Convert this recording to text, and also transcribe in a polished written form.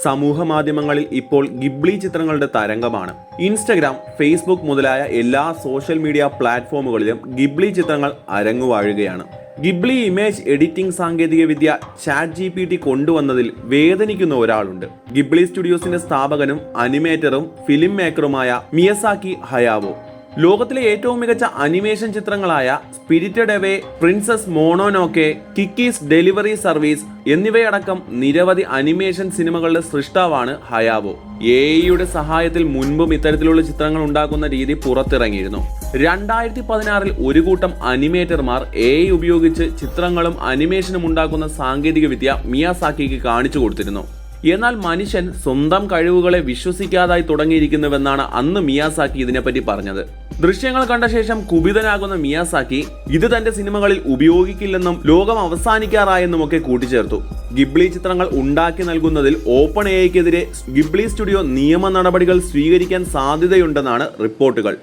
സമൂഹ മാധ്യമങ്ങളിൽ ഇപ്പോൾ ഗിബ്ലി ചിത്രങ്ങളുടെ തരംഗമാണ്. ഇൻസ്റ്റഗ്രാം, ഫേസ്ബുക്ക് മുതലായ എല്ലാ സോഷ്യൽ മീഡിയ പ്ലാറ്റ്ഫോമുകളിലും ഗിബ്ലി ചിത്രങ്ങൾ അരങ്ങുവാഴുകയാണ്. ഗിബ്ലി ഇമേജ് എഡിറ്റിംഗ് സാങ്കേതികവിദ്യ ChatGPT കൊണ്ടുവന്നതിൽ വേദനിക്കുന്ന ഒരാളുണ്ട്. ഗിബ്ലി സ്റ്റുഡിയോസിന്റെ സ്ഥാപകനും അനിമേറ്ററും ഫിലിം മേക്കറുമായ മിയസാക്കി ഹയാവോ. ലോകത്തിലെ ഏറ്റവും മികച്ച അനിമേഷൻ ചിത്രങ്ങളായ spirited away, princess Mononoke, Kiki's delivery service എന്നിവയടക്കം നിരവധി അനിമേഷൻ സിനിമകളുടെ സൃഷ്ടാവാണ് ഹയാവോ. AI സഹായത്തിൽ മുൻപും ഇത്തരത്തിലുള്ള ചിത്രങ്ങൾ ഉണ്ടാക്കുന്ന രീതി പുറത്തിറങ്ങിയിരുന്നു. 2016 ഒരു കൂട്ടം അനിമേറ്റർമാർ AI ഉപയോഗിച്ച് ചിത്രങ്ങളും അനിമേഷനും ഉണ്ടാക്കുന്ന സാങ്കേതികവിദ്യ മിയാസാക്കിക്ക് കാണിച്ചു കൊടുത്തിരുന്നു. എന്നാൽ മനുഷ്യൻ സ്വന്തം കഴിവുകളെ വിശ്വസിക്കാതായി തുടങ്ങിയിരിക്കുന്നുവെന്നാണ് അന്ന് മിയാസാക്കി ഇതിനെപ്പറ്റി പറഞ്ഞത്. ദൃശ്യങ്ങൾ കണ്ട ശേഷം കുപിതനാകുന്ന മിയാസാക്കി ഇത് തന്റെ സിനിമകളിൽ ഉപയോഗിക്കില്ലെന്നും ലോകം അവസാനിക്കാറായെന്നുമൊക്കെ കൂട്ടിച്ചേർത്തു. ഗിബ്ലി ചിത്രങ്ങൾ ഉണ്ടാക്കി നൽകുന്നതിൽ ഓപ്പൺ AIക്കെതിരെ ഗിബ്ലി സ്റ്റുഡിയോ നിയമ നടപടികൾ സ്വീകരിക്കാൻ സാധ്യതയുണ്ടെന്നാണ് റിപ്പോർട്ടുകൾ.